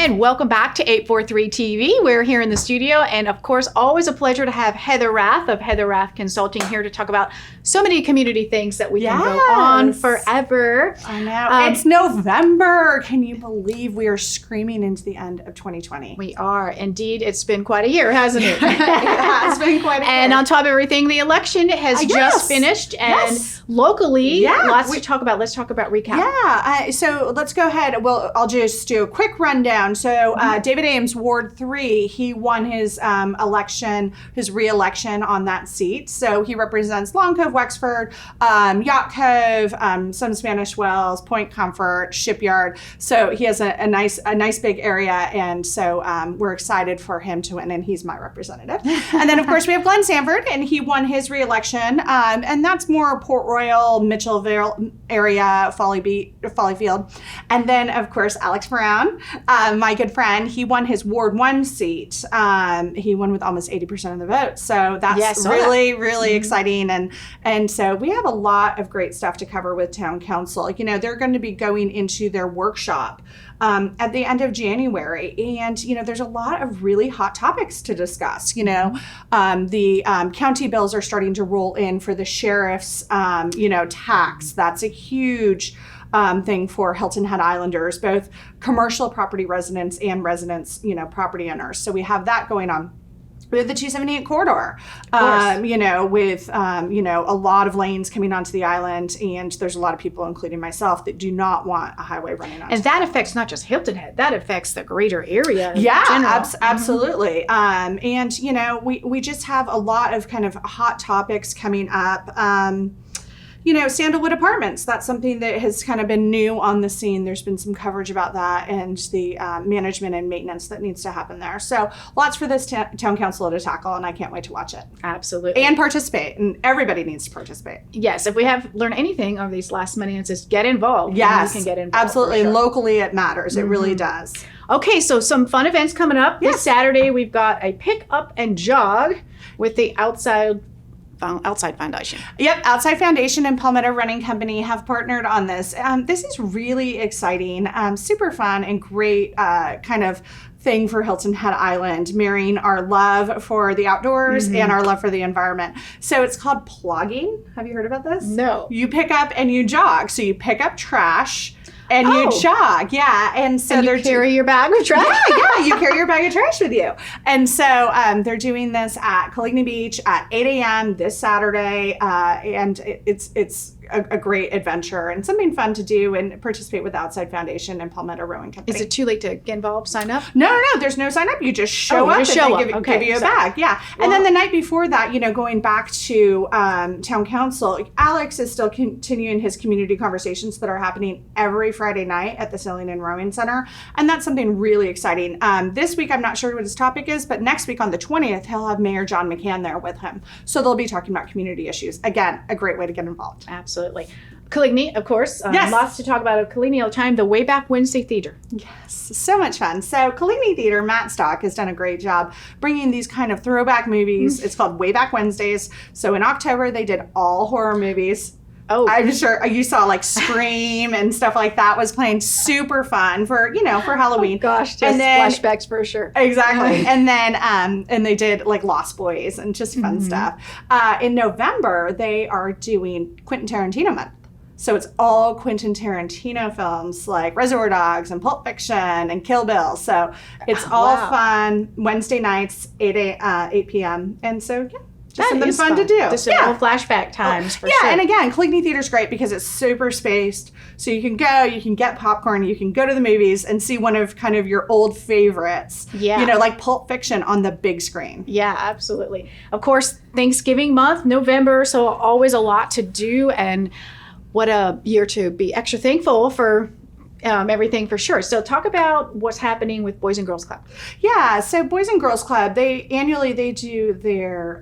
And welcome back to 843 TV. We're here in the studio, and of course, always a pleasure to have Heather Rath of HRath Consulting here to talk about so many community things that we can go on forever. I know. It's November. Can you believe we are screaming into the end of 2020? We are. Indeed, it's been quite a year, hasn't it? It has been quite a year. And on top of everything, the election has just finished, and locally, lots to talk about. Let's talk about recap. Yeah. So let's go ahead. I'll just do a quick rundown. So David Ames, Ward 3, he won his re-election on that seat. So he represents Long Cove, Wexford, Yacht Cove, some Spanish Wells, Point Comfort, Shipyard. So he has a nice big area, and so we're excited for him to win, and he's my representative. And then of course we have Glenn Sanford, and he won his re-election, and that's more Port Royal, Mitchellville area, Folly Field. And then of course Alex Brown, my good friend, he won his Ward 1 seat. He won with almost 80% of the vote. So that's really exciting. And so we have a lot of great stuff to cover with Town Council. You know, they're going to be going into their workshop at the end of January. And, you know, there's a lot of really hot topics to discuss. You know, the county bills are starting to roll in for the sheriff's, tax. That's a huge thing for Hilton Head Islanders, both commercial property residents and residents, property owners. So we have that going on. We have the 278 corridor, with, a lot of lanes coming onto the island, and there's a lot of people, including myself, that do not want a highway running onto. And that affects not just Hilton Head, that affects the greater area. Yeah, absolutely. And, we just have a lot of kind of hot topics coming up. Sandalwood Apartments, that's something that has kind of been new on the scene. There's been some coverage about that and the management and maintenance that needs to happen there. So lots for this town council to tackle, and I can't wait to watch it. Absolutely. And participate, and everybody needs to participate. Yes, if we have learned anything over these last minutes, is get involved. Yes, you can get involved. Absolutely. Sure. Locally, it matters. It really does. Okay, so some fun events coming up. This Saturday, we've got a pick up and jog with the Outside Foundation. Yep, Outside Foundation and Palmetto Running Company have partnered on this. This is really exciting, super fun, and great kind of thing for Hilton Head Island, marrying our love for the outdoors and our love for the environment. So it's called Plogging. Have you heard about this? No. You pick up and you jog. So you pick up trash and you jog, and so you carry your bag of trash. Yeah, you carry your bag of trash with you. And so they're doing this at Coligny Beach at 8 a.m. this Saturday, and it's a great adventure and something fun to do and participate with Outside Foundation and Palmetto Rowing Company. Is it too late to get involved, sign up? No, there's no sign up. You just show up and they give you a bag. Yeah. Well, and then the night before that, going back to Town Council, Alex is still continuing his community conversations that are happening every Friday night at the Sailing and Rowing Center. And that's something really exciting. This week, I'm not sure what his topic is, but next week on the 20th, he'll have Mayor John McCann there with him. So they'll be talking about community issues. Again, a great way to get involved. Absolutely. Coligny, of course. Lots to talk about at Coligny all the time. The Way Back Wednesday Theater. Yes, so much fun. So Coligny Theater, Matt Stock has done a great job bringing these kind of throwback movies. It's called Way Back Wednesdays. So in October, they did all horror movies. Oh, I'm sure you saw like Scream and stuff like that was playing. Super fun for Halloween. Oh, gosh, just flashbacks for sure. Exactly. And then and they did like Lost Boys and just fun stuff. In November, they are doing Quentin Tarantino month. So it's all Quentin Tarantino films like Reservoir Dogs and Pulp Fiction and Kill Bill. So it's all fun. Wednesday nights, 8 p.m. And so, just something fun to do. Just little flashback times for sure. And again, Coligny Theater's great because it's super spaced. So you can go, you can get popcorn, you can go to the movies and see one of kind of your old favorites. Yeah. Like Pulp Fiction on the big screen. Yeah, absolutely. Of course, Thanksgiving month, November, so always a lot to do, and what a year to be extra thankful for. Everything for sure. So talk about what's happening with Boys and Girls Club. Yeah, so Boys and Girls Club, they do their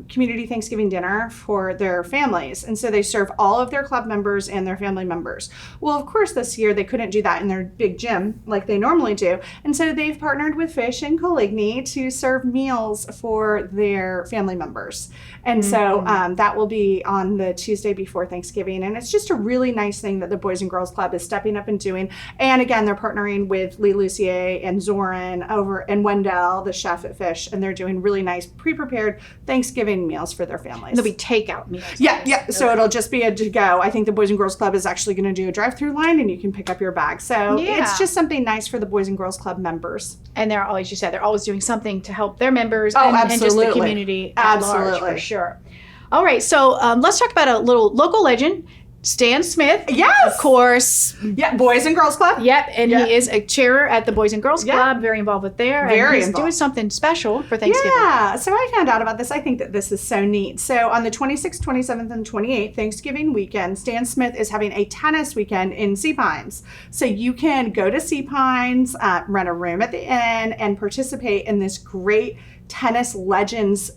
community Thanksgiving dinner for their families. And so they serve all of their club members and their family members. Well, of course, this year they couldn't do that in their big gym like they normally do. And so they've partnered with Fish and Coligny to serve meals for their family members. And so that will be on the Tuesday before Thanksgiving. And it's just a really nice thing that the Boys and Girls Club is stepping up and doing. amazing. And again, they're partnering with Lee Lucier and Zoran over and Wendell, the chef at Fish, and they're doing really nice pre-prepared Thanksgiving meals for their families. There'll be takeout meals. Yeah. So it'll just be a to go. I think the Boys and Girls Club is actually going to do a drive-through line, and you can pick up your bag. So it's just something nice for the Boys and Girls Club members. And they're always, you said, they're always doing something to help their members absolutely. and just the community at large, for sure. All right, so let's talk about a little local legend, Stan Smith. Yes. Of course. Yeah, Boys and Girls Club. Yep, and he is a chair at the Boys and Girls Club, very involved with there. Very and he's involved. doing something special for Thanksgiving. Yeah, so I found out about this. I think that this is so neat. So on the 26th, 27th, and 28th, Thanksgiving weekend, Stan Smith is having a tennis weekend in Sea Pines. So you can go to Sea Pines, rent a room at the inn, and participate in this great tennis legends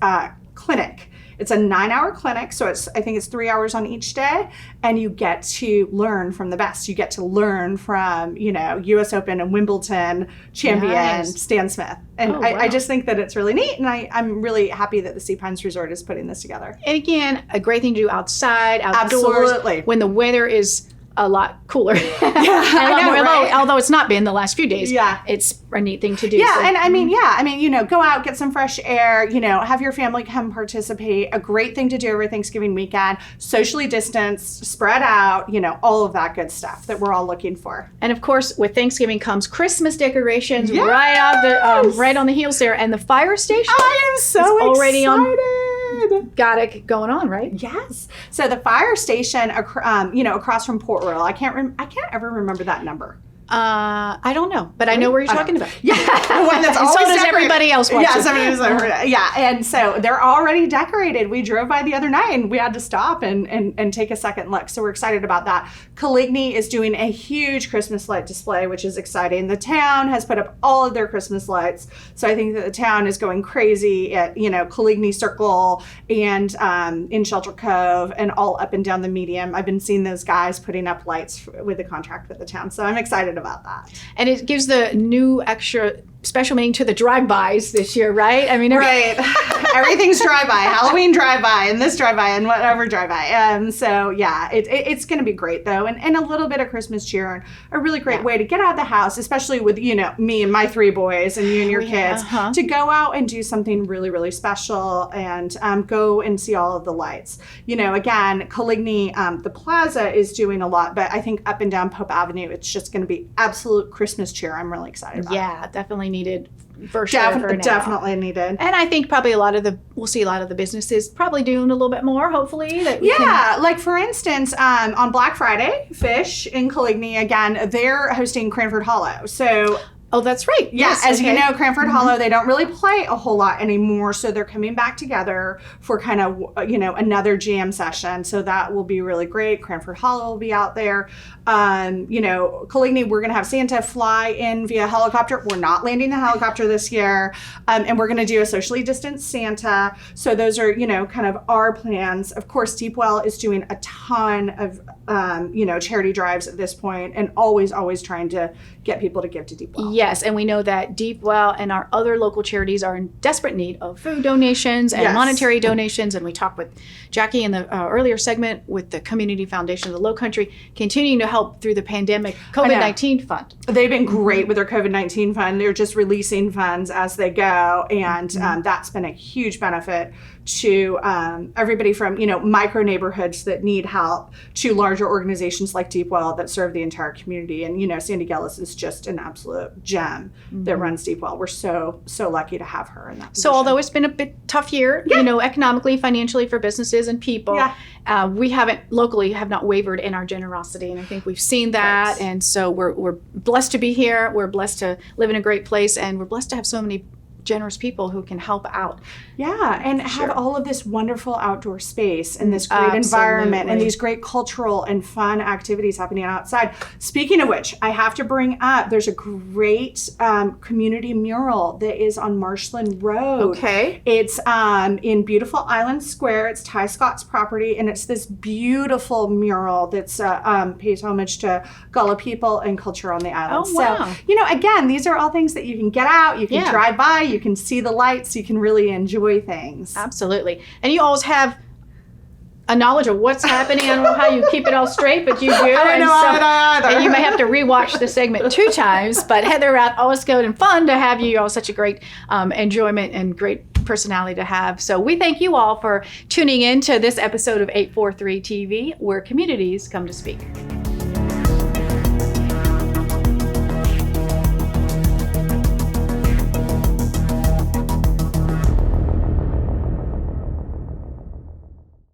clinic. It's a 9-hour clinic, so I think it's 3 hours on each day, and you get to learn from the best. You get to learn from, U.S. Open and Wimbledon champion Stan Smith. And I just think that it's really neat, and I'm really happy that the Sea Pines Resort is putting this together. And again, a great thing to do outside, outdoors. Absolutely. When the weather is a lot cooler. Right? Although it's not been the last few days. Yeah. It's a neat thing to do. Yeah, so. and I mean, go out, get some fresh air, have your family come participate. A great thing to do over Thanksgiving weekend, socially distanced, spread out, all of that good stuff that we're all looking for. And of course, with Thanksgiving comes Christmas decorations right on the heels there, and the fire station. I am so already excited. Got it going on, right? Yes. So the fire station, across from Port Royal. I can't ever remember that number. I don't know, but I know where you're talking about. Yeah, the one that's always so does decorated. everybody else watching. Yeah, and so they're already decorated. We drove by the other night and we had to stop and take a second look. So we're excited about that. Coligny is doing a huge Christmas light display, which is exciting. The town has put up all of their Christmas lights. So I think that the town is going crazy at, Coligny Circle and in Shelter Cove and all up and down the medium. I've been seeing those guys putting up lights with a contract with the town. So I'm excited about that. And it gives the new extra special meaning to the drive-bys this year, right? I mean, right. Everything's drive-by, Halloween drive-by, and this drive-by, and whatever drive-by. So yeah, it's going to be great though, and a little bit of Christmas cheer, and a really great way to get out of the house, especially with me and my 3 boys, and you and your kids, to go out and do something really, really special, and go and see all of the lights. Again, Coligny, the Plaza is doing a lot, but I think up and down Pope Avenue, it's just going to be absolute Christmas cheer. I'm really excited about. Yeah, definitely needed for sure. Definitely needed. And I think probably we'll see a lot of the businesses probably doing a little bit more, hopefully. Like for instance, on Black Friday, Fish in Coligny, again, they're hosting Cranford Hollow. So oh, that's right. Yeah, yes, as you know, Cranford Hollow, they don't really play a whole lot anymore, so they're coming back together for kind of, another jam session. So that will be really great. Cranford Hollow will be out there. Coligny, we're going to have Santa fly in via helicopter. We're not landing the helicopter this year, and we're going to do a socially distanced Santa. So those are, kind of our plans. Of course, Deepwell is doing a ton of, charity drives at this point, and always trying to get people to give to Deepwell. Yes, and we know that Deepwell and our other local charities are in desperate need of food donations and monetary donations. And we talked with Jackie in the earlier segment with the Community Foundation of the Lowcountry, continuing to help through the pandemic COVID-19 fund. They've been great with their COVID-19 fund. They're just releasing funds as they go, and that's been a huge benefit to everybody from micro neighborhoods that need help to larger organizations like Deepwell that serve the entire community. And Sandy Gellis is just an absolute gem that runs Deepwell. We're so lucky to have her in that position. So although it's been a bit tough year, economically, financially for businesses and people, we have not wavered in our generosity, and I think we've seen that. Right. And so we're blessed to be here. We're blessed to live in a great place, and we're blessed to have so many generous people who can help out. Yeah, and have all of this wonderful outdoor space and this great environment and these great cultural and fun activities happening outside. Speaking of which, I have to bring up, there's a great community mural that is on Marshland Road. Okay. It's in beautiful Island Square. It's Ty Scott's property, and it's this beautiful mural that's pays homage to Gullah people and culture on the island. Oh, wow. So, again, these are all things that you can get out, you can drive by, you can see the lights, you can really enjoy things. Absolutely. And you always have a knowledge of what's happening. I don't know how you keep it all straight, but you do. I don't know either. And you may have to rewatch the segment 2 times. But Heather, Rath, always good and fun to have you. All such a great enjoyment and great personality to have. So we thank you all for tuning in to this episode of 843 TV, where communities come to speak.